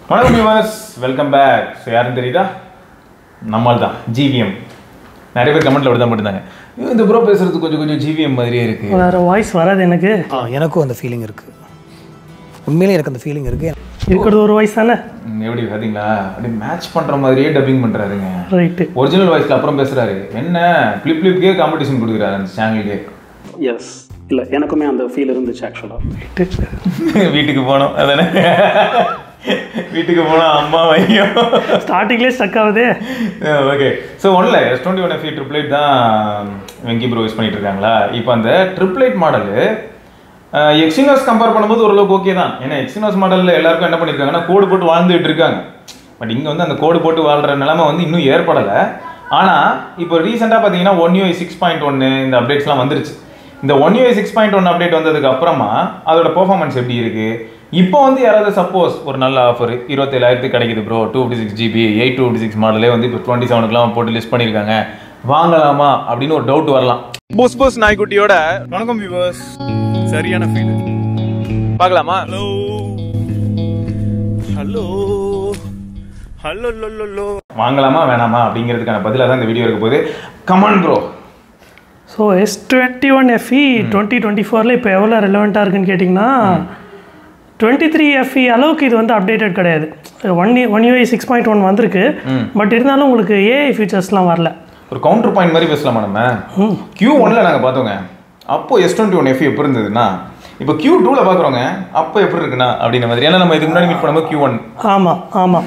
வணக்கம் viewers, welcome back. So யாரும் தெரியுதா? நம்மால் தான் ஜிவிஎம். நிறைய பேர் கமெண்ட்ல விட தான் போட்டுருந்தாங்க, இந்த ப்ரோ பேசுறது கொஞ்சம் ஜிவிஎம் மாதிரியே இருக்கு, வேற வாய்ஸ் வராது எனக்கு. எனக்கும் அந்த ஃபீலிங் இருக்கு. உண்மையிலே எனக்கு அந்த ஃபீலிங் இருக்கு. இருக்கிறது ஒரு வாய்ஸ் தானே. எப்படி பார்த்தீங்களா? அப்படி மேட்ச் பண்ற மாதிரியே டப்பிங் பண்றாருங்க. ரைட்டு. ஒரிஜினல் வாய்ஸ்ல அப்புறம் பேசுறாரு. என்ன ஃபிளிப்கே காம்படிஷன் கொடுக்குறாரு அந்த சேனலுக்கு. எஸ், இல்லை எனக்குமே அந்த ஃபீல் இருந்துச்சு ஆக்சுவலாக. வீட்டுக்கு போனோம் அதானே, வீட்டுக்கு போனால் அம்மா வையும் ஸ்டார்டிங்லேயே ஸ்டக் ஆகுது. ஓகே, ஸோ ஒன்றில் S21 FE ட்ரிப்ளைட் தான் வெங்கி ப்ரோ யூஸ் பண்ணிட்டு இருக்காங்களா. இப்போ அந்த ட்ரிப்ளைட் மாடலு எக்ஸினோஸ் கம்பேர் பண்ணும்போது ஓரளவுக்கு ஓகே தான். ஏன்னா எக்ஸினோஸ் மாடலில் எல்லாருக்கும் என்ன பண்ணியிருக்காங்கன்னா கோடு போட்டு வாழ்ந்துட்டு இருக்காங்க. பட் இங்கே வந்து அந்த கோடு போட்டு வாழ்கிற நிலைமை வந்து இன்னும் ஏற்படலை. ஆனால் இப்போ ரீசெண்டாக பார்த்தீங்கன்னா One UI 6.1 இந்த அப்டேட்ஸ்லாம் வந்துருச்சு. இந்த One UI 6.1 அப்டேட் வந்ததுக்கு அப்புறமா அதோட பெர்ஃபார்மன்ஸ் எப்படி இருக்குது? இப்போ வந்து யாராவது சப்போஸ் ஒரு நல்ல ஆஃபர் 27,000 கிடைக்குது ப்ரோ, 256GB 856 மாடலே வந்து இப்போ 27க்குலாம் போட்டு லிஸ்ட் பண்ணியிருக்காங்க, வாங்கலாமா அப்படின்னு ஒரு டவுட் வரலாம். போஸ் நாய்க்குட்டியோட வணக்கம் வியூவர்ஸ், சரியான ஃபீல் பார்க்கலாமா? ஹலோ ஹலோ ஹலோ லோ, வாங்கலாமா வேணாமா அப்படிங்கிறதுக்கான பதிலாக தான் இந்த வீடியோ இருக்க போகுது. Come on bro. So S21 FE 2024 இப்போ எவ்வளோ ரெலவெண்ட்டாக இருக்குன்னு கேட்டிங்கன்னா 23 FE அளவுக்கு இது வந்து அப்டேட்டட் கிடையாது. One UI 6.1 வந்திருக்கு. பட் இருந்தாலும் உங்களுக்கு AI ஃபீச்சர்ஸ்லாம் வரல. ஒரு கவுண்டர் பாயிண்ட் மாதிரி பேசலாமா நம்ம? Q1ல நாங்கள் பார்த்தோங்க, அப்போ S21 FE எப்படி இருந்ததுன்னா இப்போ Q2ல பார்க்குறோங்க, அப்போ எப்படி இருக்குண்ணா அப்படின்ற மாதிரி. ஏன்னா நம்ம இதுக்கு முன்னாடி மீட் பண்ணும்போது Q1. ஆமாம்.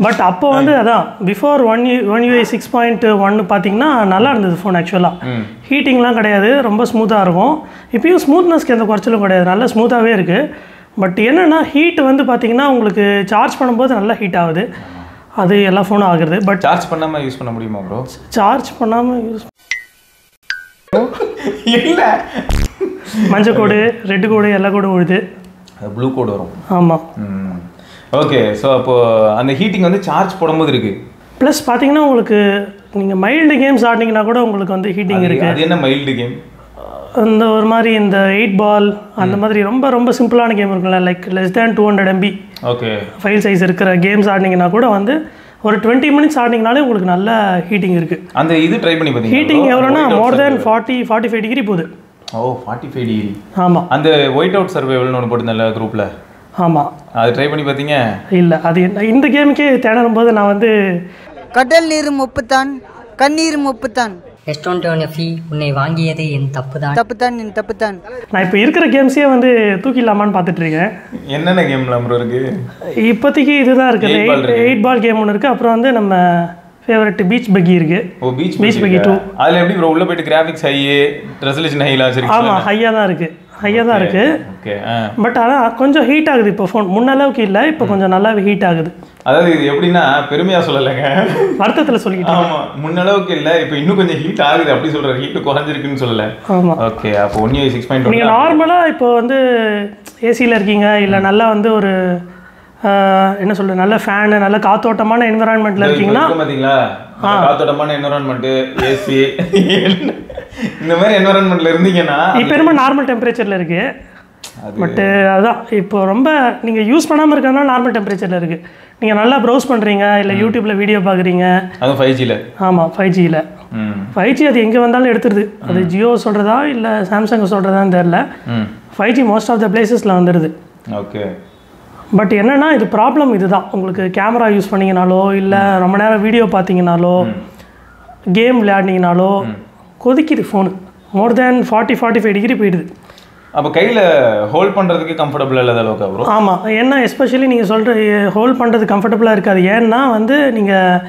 பட் அப்போ வந்து அதான் பிஃபோர் One UI 6.1 பார்த்தீங்கன்னா நல்லா இருந்தது ஃபோன். ஆக்சுவலாக ஹீட்டிங்லாம் கிடையாது, ரொம்ப ஸ்மூத்தாக இருக்கும். இப்பயும் ஸ்மூத்னஸ்க்கு எந்த குறைச்சலும் கிடையாது, நல்லா ஸ்மூத்தாகவே இருக்குது. பட் என்னென்னா ஹீட் வந்து பார்த்தீங்கன்னா உங்களுக்கு சார்ஜ் பண்ணும்போது நல்லா ஹீட் ஆகுது. அது எல்லா ஃபோனும் ஆகுது. பட் சார்ஜ் பண்ணாமல் யூஸ் பண்ண முடியுமா ப்ரோ? சார்ஜ் பண்ணாமல் யூஸ் இல்லை, மஞ்சள் கோடு, ரெட்டு கோடு, எல்லா கோடும் விழுது, ப்ளூ கோடு வரும். ஆமாம். ஓகே, ஸோ அப்போது அந்த ஹீட்டிங் வந்து சார்ஜ் போடும்போது இருக்குது. ப்ளஸ் பார்த்தீங்கன்னா உங்களுக்கு நீங்கள் மைல்டு கேம்ஸ் ஆடினீங்கன்னா கூட உங்களுக்கு வந்து ஹீட்டிங் இருக்குது. அது என்ன மைல்டு கேம்? இந்த ஒரு மாதிரி இந்த 8 பால் அந்த மாதிரி ரொம்ப ரொம்ப சிம்பிளான கேம் இருக்குல்ல, like less than 200 MB okay file size இருக்கிற கேம்ஸ் ஆடினீங்கன்னா கூட வந்து ஒரு 20 மினிட்ஸ் ஆடினீங்கனாலே உங்களுக்கு நல்ல ஹீட்டிங் இருக்குது. அந்த இது ட்ரை பண்ணி பார்த்தீங்க? ஹீட்டிங் எவ்வளோனா மோர் தேன் 45 டிகிரி போகுது. ஓ, 45 டிகிரி. ஆமாம். அந்த ஒயிட் அவுட் சர்வைவல்னு ஒன்று போட்டுருந்தேன்ல குரூப்பில், ஆமாம், அது ட்ரை பண்ணி பார்த்தீங்க? இல்லை, அது என்ன இந்த கேமுக்கே தேடும் போது நான் வந்து கடல் நீர் முப்புத்தான், கண்ணீர் முப்புத்தான், S21 FE உன்னை வாங்கியது என் தப்புதான், தப்புத்தான் என் தப்புத்தான். நான் இப்போ இருக்கிற கேம்ஸே வந்து தூக்கிடலாமான்னு பார்த்துட்டு இருக்கேன். என்னென்ன கேம்லாம் ப்ரோ இருக்கு இப்போதைக்கு? இதுதான் இருக்குது, 8 பால் கேம் ஒன்று இருக்குது. அப்புறம் வந்து நம்ம ஃபேவரட் பீச் பக்கி இருக்குது. ஓ, பீச் பக்கி 2. அதில் எப்படி ப்ரோ உள்ள போயிட்டு கிராஃபிக்ஸ் ஹை, ரெசல்யூஷன் ஹைலாம் வச்சிருக்கீங்க? ஆமாம், ஹையாக தான் இருக்குது. ஓகே. பட் ஆனால் கொஞ்சம் ஹீட் ஆகுது இப்போ ஃபோன், முன்ன அளவுக்கு இல்லை, இப்போ கொஞ்சம் நல்லாவே ஹீட் ஆகுது. அதாவது இது எப்படின்னா பெருமையாக சொல்லலைங்க, வருத்தத்தில் சொல்லிக்கிட்டேன். ஆமாம், முன்னளவுக்கு இல்லை, இப்போ இன்னும் கொஞ்சம் ஹீட் ஆகுது அப்படி சொல்கிற, ஹீட்டு குறைஞ்சிருக்குன்னு சொல்லலை. ஆமாம். ஓகே, அப்போ One UI 6.1 நீங்கள் நார்மலாக இப்போ வந்து ஏசியில் இருக்கீங்க, இல்லை நல்லா வந்து ஒரு என்ன சொல்கிறது, நல்ல ஃபேனு, நல்ல காத்தோட்டமான என்விரான்மெண்ட்டில் இருக்கீங்கன்னா, பார்த்தீங்களா, காத்தோட்டமான என்விரான்மெண்ட்டு, ஏசி இந்த மாதிரி என்விரான்மெண்ட்டில் இருந்தீங்கன்னா இப்போ ரொம்ப நார்மல் டெம்பரேச்சரில் இருக்குது. பட்டு அதுதான் இப்போ ரொம்ப நீங்கள் யூஸ் பண்ணாமல் இருக்கிறதுனால நார்மல் டெம்பரேச்சரில் இருக்குது. நீங்கள் நல்லா ப்ரௌஸ் பண்ணுறீங்க, இல்லை யூடியூப்பில் வீடியோ பார்க்குறீங்க, அதுவும் 5Gயில். ஆமாம், 5Gயில் 5G அது எங்கே வந்தாலும் எடுத்துருது. அது ஜியோ சொல்கிறதா இல்லை சாம்சங் சொல்கிறதான்னு தெரில. 5G மோஸ்ட் ஆஃப் த பிளேசஸில் வந்துடுது. ஓகே. பட் என்னென்னா இது ப்ராப்ளம் இதுதான், உங்களுக்கு கேமரா யூஸ் பண்ணிங்கனாலோ இல்லை ரொம்ப நேரம் வீடியோ பார்த்தீங்கனாலோ கேம் விளையாடினீங்கனாலோ கொதிக்குது ஃபோனு. மோர் தேன் 45 டிகிரி போயிடுது. அப்போ கையில் ஹோல்ட் பண்ணுறதுக்கு கம்ஃபர்டபுளாக இல்லாத அளவுக்கு வரும். ஆமாம், ஏன்னா எஸ்பெஷலி நீங்கள் சொல்கிற ஹோல்ட் பண்ணுறது கம்ஃபர்டபுளாக இருக்காது. ஏன்னா வந்து நீங்கள்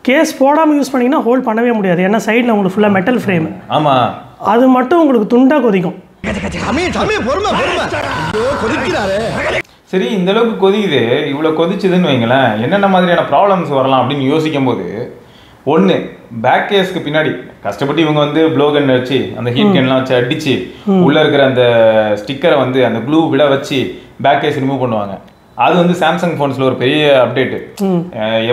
கேஸ் போடாமல் யூஸ் பண்ணிங்கன்னா ஹோல்ட் பண்ணவே முடியாது. ஏன்னா சைடில் உங்களுக்கு ஃபுல்லாக மெட்டல் ஃப்ரேம். ஆமாம், அது மட்டும் உங்களுக்கு துண்டாக கொதிக்கும். சரி, இந்த அளவுக்கு கொதிக்குது, இவ்வளோ கொதிச்சுதுன்னு வைங்களேன், என்னென்ன மாதிரியான ப்ராப்ளம்ஸ் வரலாம் அப்படின்னு யோசிக்கும் போது, ஒன்று பேக் கேஸ்க்கு பின்னாடி கஷ்டப்பட்டு இவங்க வந்து ப்ளோ கன் வச்சு அந்த ஹீட் கன்லாம் வச்சு அடிச்சு உள்ளே இருக்கிற அந்த ஸ்டிக்கரை வந்து அந்த க்ளூ விட வச்சு பேக் கேஸ் ரிமூவ் பண்ணுவாங்க. அது வந்து சாம்சங் ஃபோன்ஸில் ஒரு பெரிய அப்டேட்டு.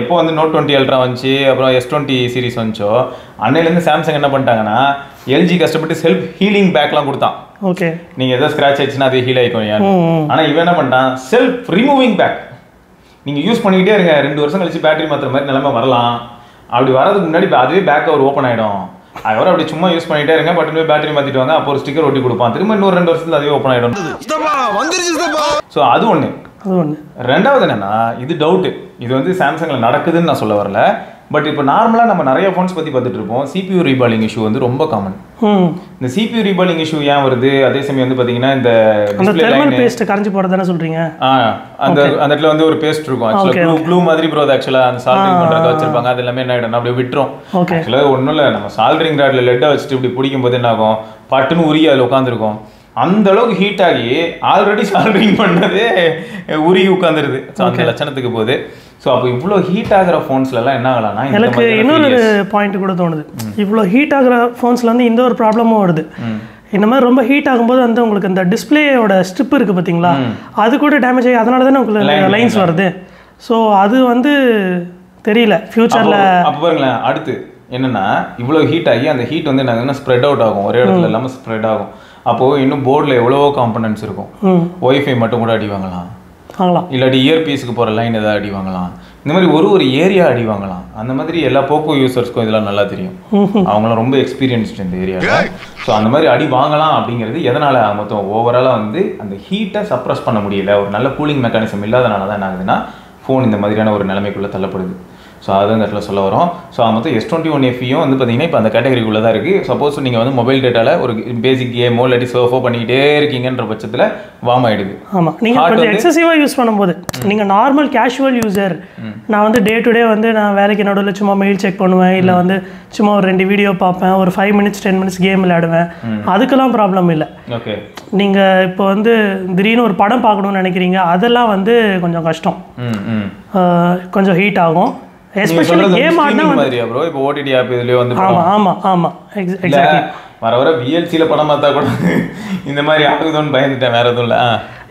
எப்போ வந்து Note 20 Ultra வந்துச்சு, அப்புறம் S20 சீரிஸ் வந்துச்சோ, அன்னையிலேருந்து சாம்சங் என்ன பண்ணிட்டாங்கன்னா எல்ஜி கஷ்டப்பட்டு செல்ஃப் ஹீலிங் பேக்லாம் கொடுத்தான். ஓகே, நீங்கள் எதாவது ஸ்க்ராட்ச் ஆயிடுச்சுன்னா அது ஹீல் ஆகிக்கும். ஆனால் இவன் என்ன பண்ணிட்டான், செல்ஃப் ரிமூவிங் பேக். நீங்கள் யூஸ் பண்ணிக்கிட்டே இருங்க, 2 வருஷம் கழிச்சு பேட்டரி மாற்றுற மாதிரி நிலைமை வரலாம். அப்படி வரதுக்கு முன்னாடி அதுவே பேக் கவர் ஓப்பன் ஆகிடும். அதுவரை அப்படி சும்மா யூஸ் பண்ணிகிட்டே இருங்க, பட்டு பேட்டரி மாற்றிட்டு வாங்க, அப்போ ஒரு ஸ்டிக்கர் ஒட்டி கொடுப்பான், திரும்ப இன்னொரு 2 வருஷத்துல அதுவே ஓப்பன் ஆகிடும். ஸோ அது ஒன்று. ரெண்டாவது என்னன்னா, இது டவுட்டு, இது வந்து சாம்சங்கில் நடக்குதுன்னு நான் சொல்ல வரல. பட் இப்போ நார்மலாக நம்ம நிறைய ஃபோன்ஸ் பற்றி பார்த்துட்டு இருப்போம். CPU ரீபாலிங் இஷ்யூ வந்து ரொம்ப காமன். இந்த CPU ரீபாலிங் இஷ்யூ ஏன் வருது? அதே சமயம் வந்து பார்த்தீங்கன்னா இந்த தெர்மல் பேஸ்ட் கரைஞ்சு போறதுன்னு சொல்றீங்க. அந்த இடத்துல வந்து ஒரு பேஸ்ட் இருக்கும். ஆக்சுவலாக க்ளூ மாதிரி ப்ரோ, ஆக்சுவலாக அந்த சால்ட்ரிங் பண்ணுறதுக்கு வச்சிருப்பாங்க. அது எல்லாமே என்ன ஆகிடும், அப்படியே விட்டுரும். ஆக்சுவலாக ஒன்றும் இல்லை, நம்ம சால்ட்ரிங் ராட்ல லெட்டை வச்சுட்டு இப்படி பிடிக்கும் போது என்ன ஆகும், பட்டுன்னு உருகி அதில் உட்காந்துருக்கும். அந்த அளவுக்கு ஹீட் ஆகி ஆல்ரெடி சால்ட்ரிங் பண்ணதே உருகி உட்காந்துருது. அந்த லட்சணத்துக்கு போகுது. ஸோ அப்போ இவ்வளோ ஹீட் ஆகிற ஃபோன்ஸ்லாம் என்ன ஆகலாம்னா, எனக்கு இன்னொரு பாயிண்ட் கூட தோணுது. இவ்வளோ ஹீட் ஆகிற ஃபோன்ஸில் வந்து இந்த ஒரு ப்ராப்ளமும் வருது. இந்த மாதிரி ரொம்ப ஹீட் ஆகும்போது வந்து உங்களுக்கு இந்த டிஸ்பிளேயோட ஸ்ட்ரிப் இருக்குது பார்த்தீங்களா, அது கூட டேமேஜ் ஆகி அதனால தானே உங்களுக்கு லைன்ஸ் வருது. ஸோ அது வந்து தெரியல ஃபியூச்சரில். அப்போ பாருங்களேன், அடுத்து என்னென்னா இவ்வளோ ஹீட் ஆகி அந்த ஹீட் வந்து என்ன ஸ்ப்ரெட் அவுட் ஆகும், ஒரே இடத்துல இல்லாமல் ஸ்ப்ரெட் ஆகும். அப்போது இன்னும் போர்டில் எவ்வளவோ காம்பனன்ட்ஸ் இருக்கும். ஒய்ஃபை மட்டும் கூட அடி வாங்கலாம், இல்லாட்டி இயர்பீஸுக்கு போகிற லைன் எதாவது அடி வாங்கலாம். இந்த மாதிரி ஒரு ஏரியா அடி வாங்கலாம். அந்த மாதிரி எல்லா போக்கோ யூசர்ஸ்க்கும் இதெல்லாம் நல்லா தெரியும். அவங்களாம் ரொம்ப எக்ஸ்பீரியன்ஸ்டு இந்த ஏரியாவில். ஸோ அந்த மாதிரி அடி வாங்கலாம் அப்படிங்கிறது எதனால், மொத்தம் ஓவராலாக வந்து அந்த ஹீட்டை சப்ரஸ் பண்ண முடியல, ஒரு நல்ல கூலிங் மெக்கானிசம் இல்லாதனால தான் என்ன ஆகுதுன்னா ஃபோன் இந்த மாதிரியான ஒரு நிலைமைக்குள்ளே தள்ளப்படுது. ஸோ அதுதான் இந்த இடத்துல சொல்ல வரோம். ஸோ மொத்தம் S21 FEயும் வந்து பார்த்தீங்கன்னா இப்போ அந்த கேட்டகரிக்குள்ளே தான் இருக்குது. சப்போஸ் நீங்கள் வந்து மொபைல் டேட்டாவில் ஒரு பேசிக் கேமோ இல்லாட்டி சர்ஃபோ பண்ணிக்கிட்டே இருக்கீங்கன்ற பட்சத்தில் வார்ம் ஆகிடுது. ஆமாம், நீங்கள் கொஞ்சம் எக்ஸசிவாக யூஸ் பண்ணும்போது, நீங்கள் நார்மல் கேஷுவல் யூசர், நான் வந்து டே டு டே வந்து நான் வேலைக்கு நடுவில் சும்மா மெயில் செக் பண்ணுவேன், இல்லை வந்து சும்மா ஒரு 2 வீடியோ பார்ப்பேன், ஒரு 5 minutes 10 minutes கேம் விளையாடுவேன், அதுக்கெல்லாம் ப்ராப்ளம் இல்லை. ஓகே, நீங்கள் இப்போ வந்து திடீர்னு ஒரு படம் பார்க்கணும்னு நினைக்கிறீங்க, அதெல்லாம் வந்து கொஞ்சம் கஷ்டம், கொஞ்சம் ஹீட் ஆகும். எஸ்பெஷலி கேம் ஆடினா மாதிரியா ப்ரோ? இப்போ ஓடிடி ஆப் இதுலயே வந்து ஆமா எக்ஸாக்ட்லி வர VLCல படம் பார்த்தா கூட இந்த மாதிரி ஆகுதுன்னு பயந்துட்டேன், வேற எதுவும்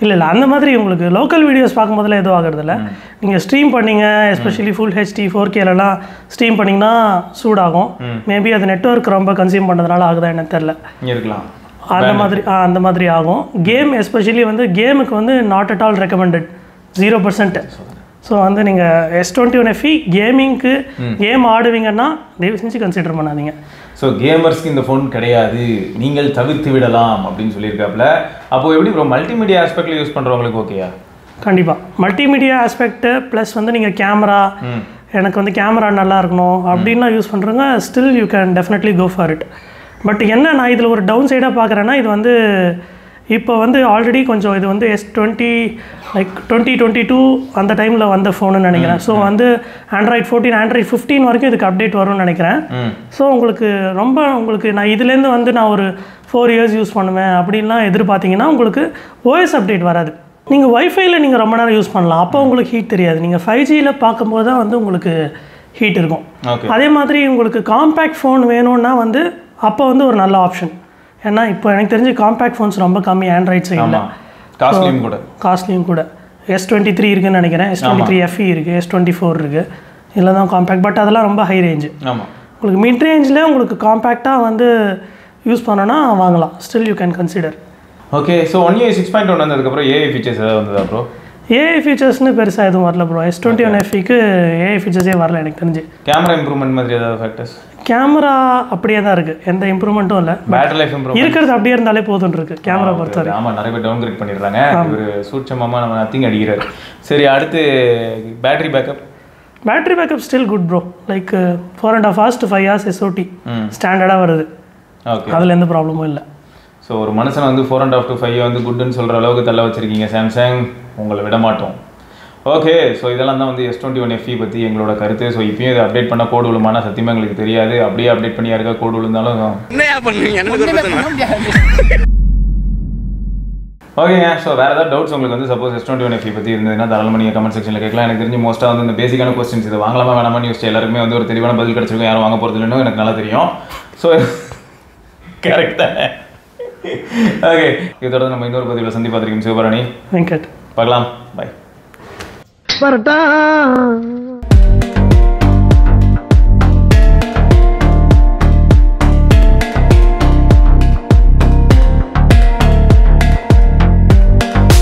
இல்லை. அந்த மாதிரி உங்களுக்கு லோக்கல் வீடியோஸ் பார்க்கும்போதுல எதுவும் ஆகுறதில்ல. நீங்கள் ஸ்ட்ரீம் பண்ணீங்க, எஸ்பெஷலி ஃபுல் HD 4Kலாம் ஸ்ட்ரீம் பண்ணிங்கன்னா சூடாகும். மேபி அது நெட்வொர்க் ரொம்ப கன்சியூம் பண்ணுறதுனால ஆகுதா என்ன தெரில, இருக்கலாம். அந்த மாதிரி ஆகும். கேம் எஸ்பெஷலி வந்து கேமுக்கு வந்து not at all recommended, 0%. So வந்து நீங்கள் S21 FE கேமிங்க்கு கேம் ஆடுவீங்கன்னா தயவு செஞ்சு கன்சிடர் பண்ணாதீங்க. ஸோ கேமர்ஸ்க்கு இந்த ஃபோன் கிடையாது, நீங்கள் தவிர்த்து விடலாம் அப்படின்னு சொல்லியிருக்காப்புல. அப்போது எப்படி ப்ரோ மல்டிமீடியா ஆஸ்பெக்டில் யூஸ் பண்ணுறவங்களுக்கு ஓகேயா? கண்டிப்பாக மல்டிமீடியா ஆஸ்பெக்ட் ப்ளஸ் வந்து நீங்கள் கேமரா, எனக்கு வந்து கேமரா நல்லா இருக்கணும் அப்படின்லாம் யூஸ் பண்ணுறவங்க still you can definitely go for it. But என்ன நான் இதில் ஒரு டவுன் சைடாக பார்க்குறேன்னா, இது வந்து இப்போ வந்து ஆல்ரெடி கொஞ்சம் இது வந்து S20 லைக் 2022 அந்த டைமில் வந்த ஃபோனுன்னு நினைக்கிறேன். ஸோ வந்து Android 14 Android 15 வரைக்கும் இதுக்கு அப்டேட் வரும்னு நினைக்கிறேன். ஸோ உங்களுக்கு நான் இதுலேருந்து வந்து நான் ஒரு 4 years யூஸ் பண்ணுவேன் அப்படின்லாம் எதிர்பார்த்தீங்கன்னா உங்களுக்கு OS அப்டேட் வராது. நீங்கள் வைஃபைல நீங்கள் ரொம்ப நேரம் யூஸ் பண்ணலாம், அப்போ உங்களுக்கு ஹீட் தெரியாது. நீங்கள் 5Gயில் பார்க்கும்போது தான் வந்து உங்களுக்கு ஹீட் இருக்கும். அதே மாதிரி உங்களுக்கு காம்பேக்ட் ஃபோன் வேணும்னா வந்து அப்போ வந்து ஒரு நல்ல ஆப்ஷன். ஏன்னா இப்போ எனக்கு தெரிஞ்சு காம்பேக்ட் ஃபோன்ஸ் ரொம்ப கம்மி ஆண்ட்ராய்ட் சைடில், காஸ்ட்லியும் கூட. S23 இருக்குன்னு நினைக்கிறேன், S23 FE இருக்குது, S24 இருக்குது, இதில் தான் காம்பேக்ட். பட் அதெல்லாம் ரொம்ப ஹை ரேஞ்சு. உங்களுக்கு மிட் ரேஞ்சில் உங்களுக்கு காம்பேக்டாக வந்து யூஸ் பண்ணோன்னா வாங்கலாம், still you can consider. Okay, so 1UI 6.1 வந்ததுக்கப்புறம் AI ஃபீச்சர்ஸ் ஏதாவது வந்ததா ப்ரோ? AI ஃபீச்சர்ஸ்னு பெருசாக எதுவும் வரல ப்ரோ. S21 FEக்கு AI ஃபீச்சர்ஸே வரல எனக்கு தெரிஞ்சு. கேமரா இம்ப்ரூவ்மெண்ட் மாதிரி ஏதாவது ஃபேக்டர்ஸ்? கேமரா அப்படியே தான் இருக்குது, எந்த இம்ப்ரூவ்மெண்ட்டும் இல்லை. பேட்டரி லைஃப் இம்ப்ரூவ் இருக்கிறது அப்படியே இருந்தாலே போதும் இருக்குது கேமரா பொறுத்தவரை. ஆமாம், நிறைய பேர் டவுன் கிரேட் பண்ணிடுறாங்க. ஒரு சூட்சமாக நம்ம நத்திங் அடிக்கிறாரு. சரி, அடுத்து battery backup still good bro. Like 4.5 hours to 5 hours SOT ஸ்டாண்டர்டாக வருது. ஓகே, அதில் எந்த ப்ராப்ளமும் இல்லை. ஸோ ஒரு மனுஷனை வந்து 4.5 to 5 வந்து குட்னு சொல்கிற அளவுக்கு தள்ள வச்சுருக்கீங்க சாம்சங், உங்களை விட மாட்டோம். ஓகே, ஸோ இதெல்லாம் தான் வந்து S21 FE பற்றி எங்களோட கருத்து. ஸோ இப்பயும் இதை அப்டேட் பண்ண கோடு விழுமானா சத்தியமாக எங்களுக்கு தெரியாது. அப்படியே அப்டேட் பண்ணி யாருக்கா கோடு விழுந்தாலும் ஓகேங்க. ஸோ வேறு ஏதாவது டவுட்ஸ் உங்களுக்கு வந்து சப்போஸ் S21 FE பற்றி இருந்ததுன்னா தாராளமாக நீங்கள் கமெண்ட் செக்ஷனில் கேட்கலாம். எனக்கு தெரிஞ்சு மோஸ்ட்டாக வந்து இந்த பேசிக்கான கொஸ்டின்ஸ் இதை வாங்கலாமா வேணாமான்னு யோசிச்சு எல்லாருக்குமே வந்து ஒரு தெளிவான பதில் கிடச்சிருக்கும். யாரும் வாங்க போகிறது இல்லைன்னு எனக்கு நல்லா தெரியும். ஸோ கரெக்ட் தானே? ஓகே, இதோட நம்ம இன்னொரு பதிவில் சந்திப்பாத்திருக்கோம். சிவபரணி, வெங்கட், பார்க்கலாம். பை.